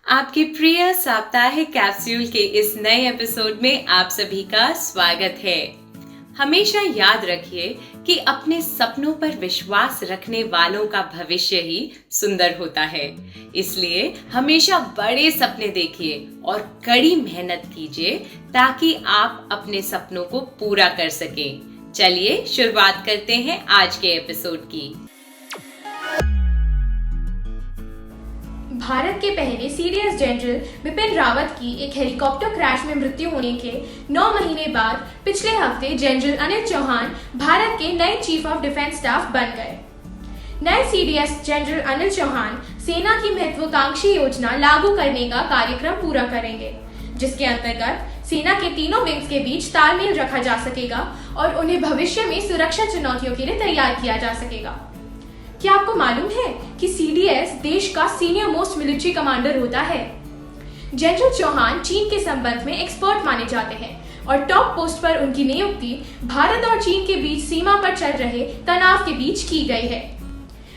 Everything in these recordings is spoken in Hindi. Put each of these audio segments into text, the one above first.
आपके प्रिय साप्ताहिक कैप्सूल के इस नए एपिसोड में आप सभी का स्वागत है। हमेशा याद रखिए कि अपने सपनों पर विश्वास रखने वालों का भविष्य ही सुंदर होता है। इसलिए हमेशा बड़े सपने देखिए और कड़ी मेहनत कीजिए ताकि आप अपने सपनों को पूरा कर सकें। चलिए शुरुआत करते हैं आज के एपिसोड की। भारत के पहले सीडीएस जनरल बिपिन रावत की एक हेलीकॉप्टर क्रैश में मृत्यु होने के 9 महीने बाद पिछले हफ्ते जनरल अनिल चौहान भारत के नए चीफ ऑफ डिफेंस स्टाफ बन गए। नए सीडीएस जनरल अनिल चौहान सेना की महत्वाकांक्षी योजना लागू करने का कार्यक्रम पूरा करेंगे, जिसके अंतर्गत सेना के तीनों विंग्स के बीच तालमेल रखा जा सकेगा और उन्हें भविष्य में सुरक्षा चुनौतियों के लिए तैयार किया जा सकेगा। क्या आपको मालूम है कि सीडीएस देश का सीनियर मोस्ट मिलिट्री कमांडर होता है? जनरल चौहान चीन के संबंध में एक्सपर्ट माने जाते हैं और टॉप पोस्ट पर उनकी नियुक्ति भारत और चीन के बीच सीमा पर चल रहे तनाव के बीच की गई है।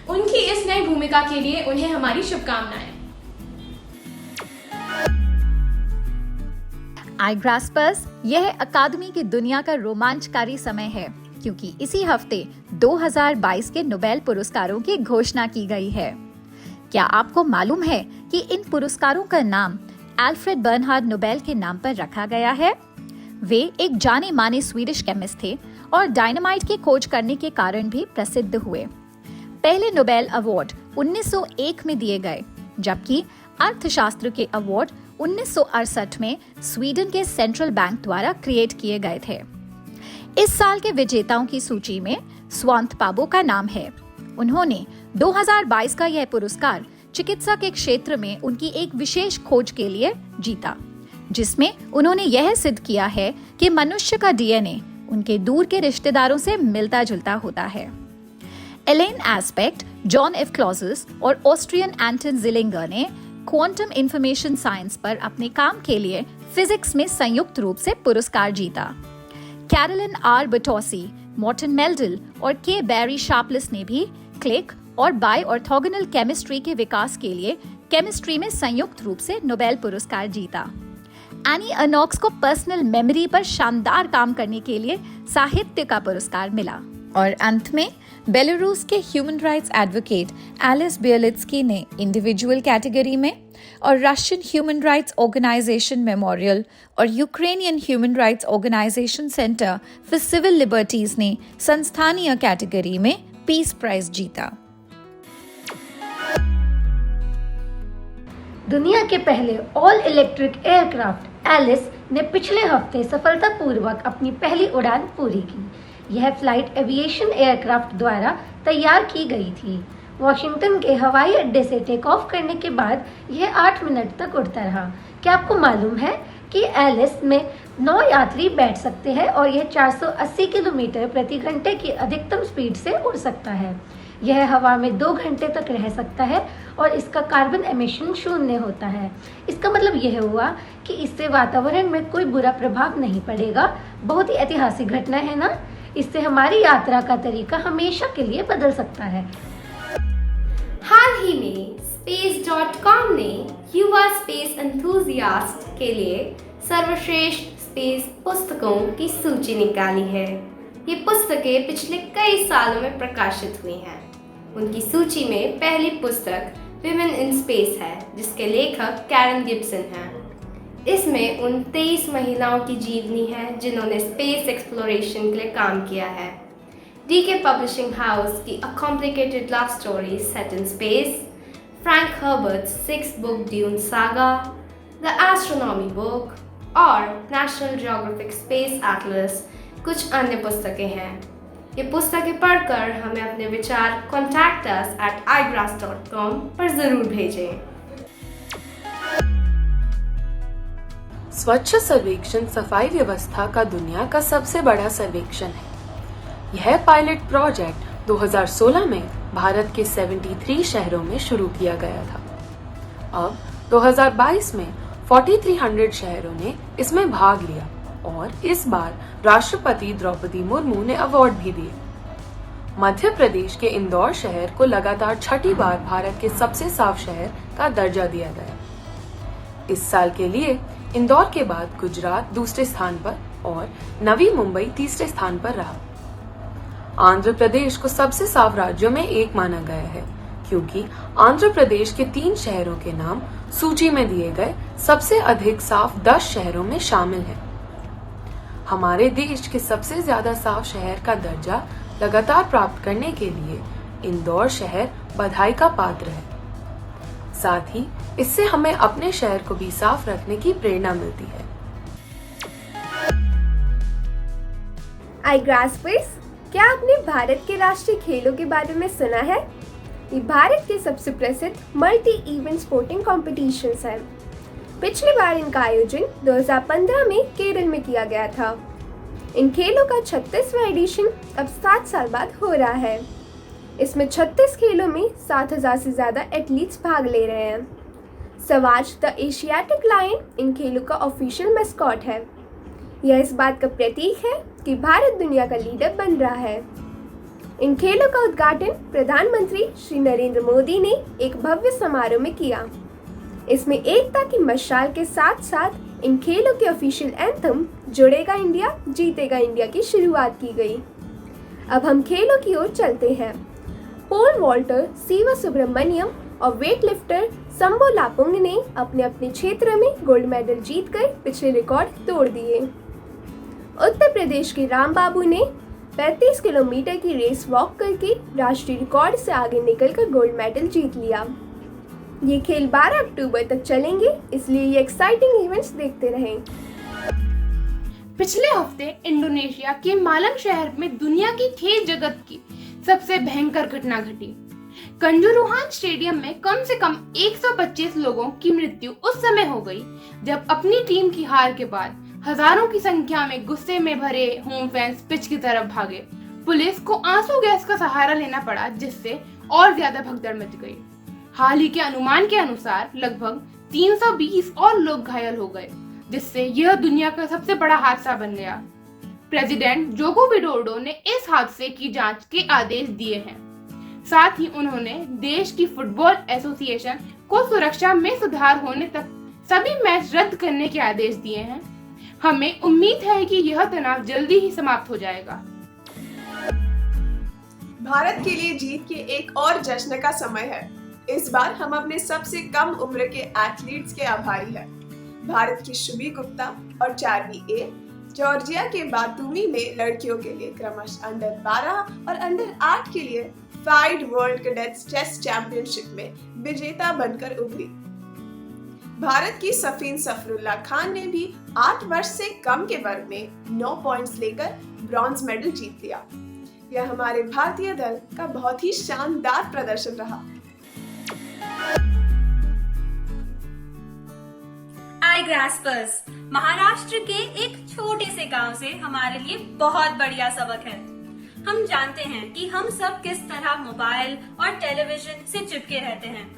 उनकी इस नई भूमिका के लिए उन्हें हमारी शुभकामनाएं। iGraspers यह अकादमी की दुनिया का रोमांचकारी समय है, क्योंकि इसी हफ्ते 2022 के नोबेल पुरस्कारों की घोषणा की गई है। क्या आपको मालूम है कि इन पुरस्कारों का नाम अल्फ्रेड बर्नहार्ड नोबेल के नाम पर रखा गया है? वे एक जाने माने स्वीडिश केमिस्ट थे और डायनामाइट की खोज करने के कारण भी प्रसिद्ध हुए। पहले नोबेल अवार्ड 1901 में दिए गए, जबकि अर्थशास्त्र के अवार्ड 1968 में स्वीडन के सेंट्रल बैंक द्वारा क्रिएट किए गए थे। इस साल के विजेताओं की सूची में स्वांत पाबो का नाम है। उन्होंने 2022 का यह पुरस्कार चिकित्सा के क्षेत्र में उनकी एक विशेष खोज के लिए जीता, जिसमें उन्होंने यह सिद्ध किया है कि मनुष्य का डीएनए उनके दूर के रिश्तेदारों से मिलता जुलता होता है। Allen aspect, John F clauses और ऑस्ट्रियन एंटन जिलिंगर ने क्वांटम इंफॉर्मेशन साइंस पर अपने काम के लिए फिजिक्स में संयुक्त रूप से पुरस्कार जीता। कैरोलिन आर बटोसी, मॉर्टन मेल्डल और के बैरी शार्पलेस ने भी क्लिक और बाय ऑर्थोगोनल केमिस्ट्री के विकास के लिए केमिस्ट्री में संयुक्त रूप से नोबेल पुरस्कार जीता। एनी अर्नोक्स को पर्सनल मेमोरी पर शानदार काम करने के लिए साहित्य का पुरस्कार मिला। और अंत में बेलारूस के human rights advocate Ales Bialiatski ने इंडिविजुअल कैटेगरी में और Russian human rights organisation Memorial और Ukrainian human rights organisation centre for civil liberties ने संस्थानीय कैटेगरी में पीस प्राइज जीता। दुनिया के पहले ऑल इलेक्ट्रिक एयरक्राफ्ट एलिस ने पिछले हफ्ते सफलतापूर्वक अपनी पहली उड़ान पूरी की। यह फ्लाइट एविएशन एयरक्राफ्ट द्वारा तैयार की गई थी। वॉशिंगटन के हवाई अड्डे से टेक ऑफ करने के बाद यह 8 मिनट तक उड़ता रहा। क्या आपको मालूम है कि एलिस में 9 यात्री बैठ सकते हैं और यह 480 किलोमीटर प्रति घंटे की अधिकतम स्पीड से उड़ सकता है। यह हवा में 2 घंटे तक रह सकता है और इसका कार्बन एमिशन 0 होता है। इसका मतलब यह हुआ कि इससे वातावरण में कोई बुरा प्रभाव नहीं पड़ेगा। बहुत ही ऐतिहासिक घटना है ना? इससे हमारी यात्रा का तरीका हमेशा के लिए बदल सकता है। हाल ही में space.com ने युवा स्पेस एंथुसियास्ट के लिए सर्वश्रेष्ठ स्पेस पुस्तकों की सूची निकाली है। ये पुस्तकें पिछले कई सालों में प्रकाशित हुई हैं। उनकी सूची में पहली पुस्तक विमेन इन स्पेस है, जिसके लेखक कैरन गिब्सन हैं। इसमें उन 23 महिलाओं की जीवनी है जिन्होंने स्पेस एक्सप्लोरेशन के लिए काम किया है। डीके पब्लिशिंग हाउस की a complicated love story set in space, Frank Herbert's 6th book dune saga, the astronomy book और नेशनल ज्योग्राफिक स्पेस एटलस कुछ अन्य पुस्तकें हैं। ये पुस्तकें पढ़कर हमें अपने विचार contact us at iGrass.com पर जरूर भेजें। स्वच्छ सर्वेक्षण सफाई व्यवस्था का दुनिया का सबसे बड़ा सर्वेक्षण है। यह पायलट प्रोजेक्ट 2016 में भारत के 73 शहरों में शुरू किया गया था। अब 2022 में 4300 शहरों ने इसमें भाग लिया और इस बार राष्ट्रपति द्रौपदी मुर्मू ने अवार्ड भी दिए। मध्य प्रदेश के इंदौर शहर को लगातार छठी बार भारत के सबसे साफ शहर का दर्जा दिया गया। इस साल के लिए इंदौर के बाद गुजरात दूसरे स्थान पर और नवी मुंबई तीसरे स्थान पर रहा। आंध्र प्रदेश को सबसे साफ राज्यों में एक माना गया है क्योंकि आंध्र प्रदेश के 3 शहरों के नाम सूची में दिए गए सबसे अधिक साफ 10 शहरों में शामिल हैं। हमारे देश के सबसे ज्यादा साफ शहर का दर्जा लगातार प्राप्त करने के लिए इंदौर शहर बधाई का पात्र है। साथ ही इससे हमें अपने शहर को भी साफ रखने की प्रेरणा मिलती है। iGraspers, क्या आपने भारत के राष्ट्रीय खेलों के बारे में सुना है? ये भारत के सबसे प्रसिद्ध मल्टी इवेंट स्पोर्टिंग कॉम्पिटिशन्स हैं। पिछली बार इनका आयोजन 2015 में केरल में किया गया था। इन खेलों का 36वां एडिशन अब 7 साल बाद हो रहा है। इसमें 36 खेलों में 7,000 से ज़्यादा एथलीट्स भाग ले रहे हैं। सवाज द एशियाटिक लायन इन खेलों का ऑफिशियल मैस्कॉट है। यह इस बात का प्रतीक है कि भारत दुनिया का लीडर बन रहा है। इन खेलों का उद्घाटन प्रधानमंत्री श्री नरेंद्र मोदी ने एक भव्य समारोह में किया। इसमें एकता की मशाल के साथ साथ इन खेलों के ऑफिशियल एंथम जुड़ेगा इंडिया जीतेगा इंडिया की शुरुआत की गई। अब हम खेलों की ओर चलते हैं। पोल वॉल्टर सीवा सुब्रमण्यम और वेट लिफ्टर संबो लापुंग ने अपने अपने क्षेत्र में गोल्ड मेडल जीतकर पिछले रिकॉर्ड तोड़ दिए। उत्तर प्रदेश के राम बाबू ने 35 किलोमीटर की रेस वॉक करके राष्ट्रीय रिकॉर्ड से आगे निकलकर गोल्ड मेडल जीत लिया। ये खेल 12 अक्टूबर तक चलेंगे, इसलिए ये एक्साइटिंग इवेंट्स देखते रहें। पिछले हफ्ते इंडोनेशिया के मालंग शहर में दुनिया की खेल जगत की सबसे भयंकर घटना घटी। कंजुरुहान स्टेडियम में कम से कम 125 लोगों की मृत्यु उस समय हो गई जब अपनी टीम की हार के बाद हजारों की संख्या में गुस्से में भरे होम फैंस पिच की तरफ भागे। पुलिस को आंसू गैस का सहारा लेना पड़ा, जिससे और ज्यादा भगदड़ मच गई। हाल ही के अनुमान के अनुसार लगभग 320 और लोग घायल हो गए, जिससे यह दुनिया का सबसे बड़ा हादसा बन गया। प्रेसिडेंट जोको विडोडो ने इस हादसे की जांच के आदेश दिए हैं। साथ ही उन्होंने देश की फुटबॉल एसोसिएशन को सुरक्षा में सुधार होने तक सभी मैच रद्द करने के आदेश दिए हैं। हमें उम्मीद है कि यह तनाव जल्दी ही समाप्त हो जाएगा। भारत के लिए जीत के एक और जश्न का समय है। इस बार हम अपने सबसे कम उम्र के एथलीट्स के आभारी हैं। भारत की शुभी गुप्ता और चार्वी ए जॉर्जिया के बातूमी में लड़कियों के लिए क्रमशः अंडर 12 और अंडर 8 के लिए FIDE world cadets chess championship में विजेता बनकर उभरी। भारत की सफीन सफरुल्ला खान ने भी 8 वर्ष से कम के वर्ग में 9 पॉइंट्स लेकर ब्रॉन्ज मेडल जीत लिया। यह हमारे भारतीय दल का बहुत ही शानदार प्रदर्शन रहा। iGraspers, महाराष्ट्र के एक छोटे से गांव से हमारे लिए बहुत बढ़िया सबक है। हम जानते हैं कि हम सब किस तरह मोबाइल और टेलीविजन से चिपके रहते हैं।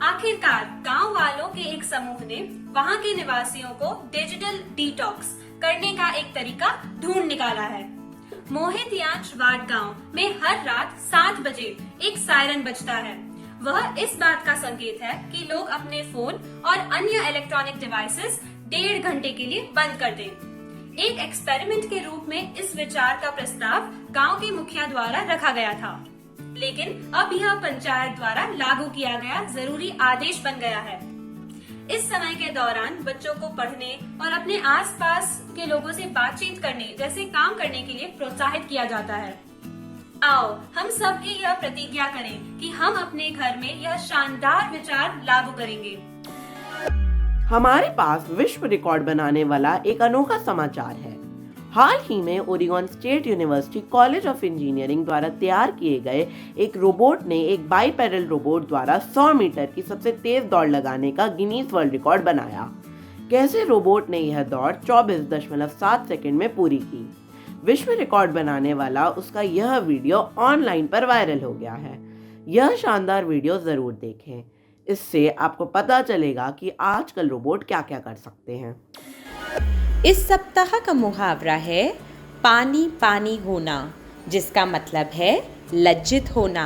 आखिरकार गांव वालों के एक समूह ने वहां के निवासियों को डिजिटल डिटॉक्स करने का एक तरीका ढूंढ निकाला है। मोहित यांच वाड गांव में हर रात 7 बजे एक सायरन बजता है। वह इस बात का संकेत है कि लोग अपने फोन और अन्य इलेक्ट्रॉनिक डिवाइसेस 1.5 घंटे के लिए बंद कर दें। एक एक्सपेरिमेंट के रूप में इस विचार का प्रस्ताव गांव के मुखिया द्वारा रखा गया था, लेकिन अब यह पंचायत द्वारा लागू किया गया जरूरी आदेश बन गया है। इस समय के दौरान बच्चों को पढ़ने और अपने आसपास के लोगों से बातचीत करने जैसे काम करने के लिए प्रोत्साहित किया जाता है। आओ हम सब की यह प्रतिज्ञा करें कि हम अपने घर में यह शानदार विचार लागू करेंगे। हमारे पास विश्व रिकॉर्ड बनाने वाला एक अनोखा समाचार है। हाल ही में Oregon state university college of engineering द्वारा तैयार किए गए एक रोबोट ने एक बाईपैडल रोबोट द्वारा 100 मीटर की सबसे तेज दौड़ लगाने का गिनीज वर्ल्ड रिकॉर्ड बनाया। कैसे रोबोट ने यह दौड़ 24.7 सेकंड में पूरी की। विश्व रिकॉर्ड बनाने वाला उसका यह वीडियो ऑनलाइन पर वायरल हो गया है। यह शानदार वीडियो जरूर देखें, इससे आपको पता चलेगा कि आजकल रोबोट क्या क्या कर सकते हैं। इस सप्ताह का मुहावरा है पानी पानी होना, जिसका मतलब है लज्जित होना।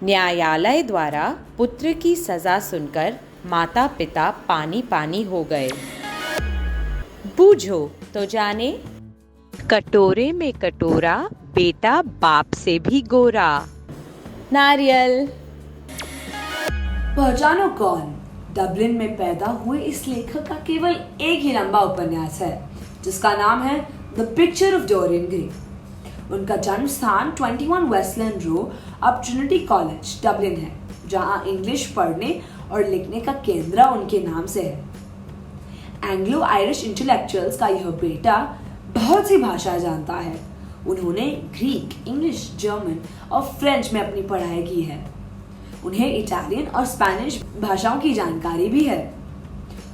न्यायालय द्वारा पुत्र की सजा सुनकर माता पिता पानी पानी हो गए। बूझो तो जाने, कटोरे में कटोरा, बेटा बाप से भी गोरा। नारियल। पहचानो कौन? डबलिन में पैदा हुए इस लेखक का केवल एक ही लंबा उपन्यास है जिसका नाम है the picture of Dorian Gray. उनका जन्म स्थान 21 वेस्टलैंड रो अब ट्रिनिटी कॉलेज डबलिन है, जहां इंग्लिश पढ़ने और लिखने का केंद्र उनके नाम से है। एंग्लो आयरिश इंटेलेक्चुअल्स का यह बेटा बहुत सी भाषा जानता है। उन्होंने ग्रीक, इंग्लिश, जर्मन और फ्रेंच में अपनी पढ़ाई की है। उन्हें इटालियन और स्पेनिश भाषाओं की जानकारी भी है।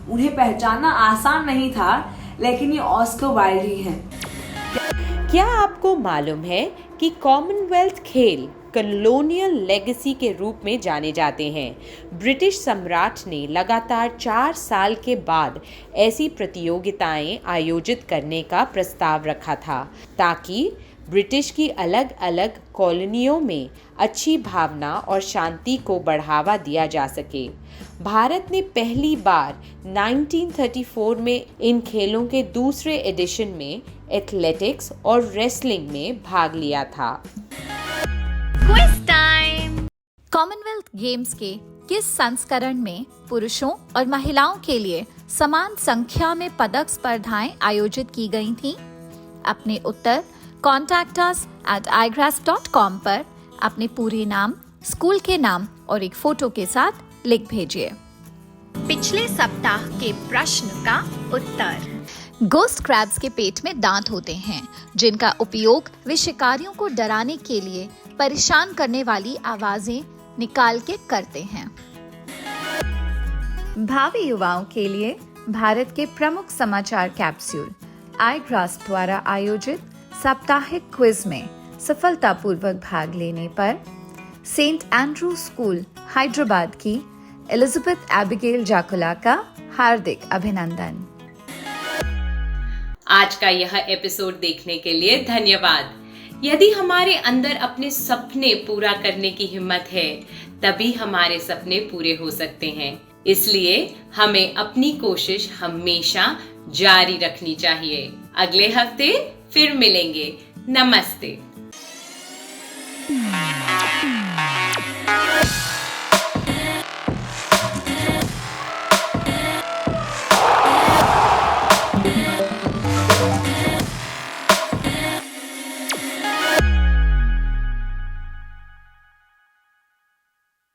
उन्हें पहचानना आसान नहीं था, लेकिन ये ऑस्कर वाइल्ड ही हैं। क्या आपको मालूम है कि कॉमनवेल्थ खेल कॉलोनियल लेगेसी के रूप में जाने जाते हैं? ब्रिटिश सम्राट ने लगातार 4 साल के बाद ऐसी प्रतियोगिताएं आयोजित करने का प्रस्ताव रखा था ताकि ब्रिटिश की अलग अलग कॉलोनियों में अच्छी भावना और शांति को बढ़ावा दिया जा सके। भारत ने पहली बार 1934 में इन खेलों के दूसरे एडिशन में एथलेटिक्स और रेसलिंग में भाग लिया था। Quiz time. कॉमनवेल्थ गेम्स के किस संस्करण में पुरुषों और महिलाओं के लिए समान संख्या में पदक स्पर्धाएं आयोजित की गई थीं? अपने उत्तर कॉन्टैक्ट अस @igrass.com पर अपने पूरे नाम, स्कूल के नाम और एक फोटो के साथ लिख भेजिए। पिछले सप्ताह के प्रश्न का उत्तर। गोस्ट क्रैब्स के पेट में दांत होते हैं जिनका उपयोग वे शिकारियों को डराने के लिए परेशान करने वाली आवाजें निकाल के करते हैं। भावी युवाओं के लिए भारत के प्रमुख समाचार कैप्सूल iGrass द्वारा आयोजित साप्ताहिक क्विज में सफलतापूर्वक भाग लेने पर सेंट एंड्रू स्कूल हैदराबाद की एलिजाबेथ एबिगेल जाकुला का हार्दिक अभिनंदन। आज का यह एपिसोड देखने के लिए धन्यवाद। यदि हमारे अंदर अपने सपने पूरा करने की हिम्मत है, तभी हमारे सपने पूरे हो सकते हैं। इसलिए हमें अपनी कोशिश हमेशा जारी रखनी चाहिए। अगले हफ्ते फिर मिलेंगे। नमस्ते।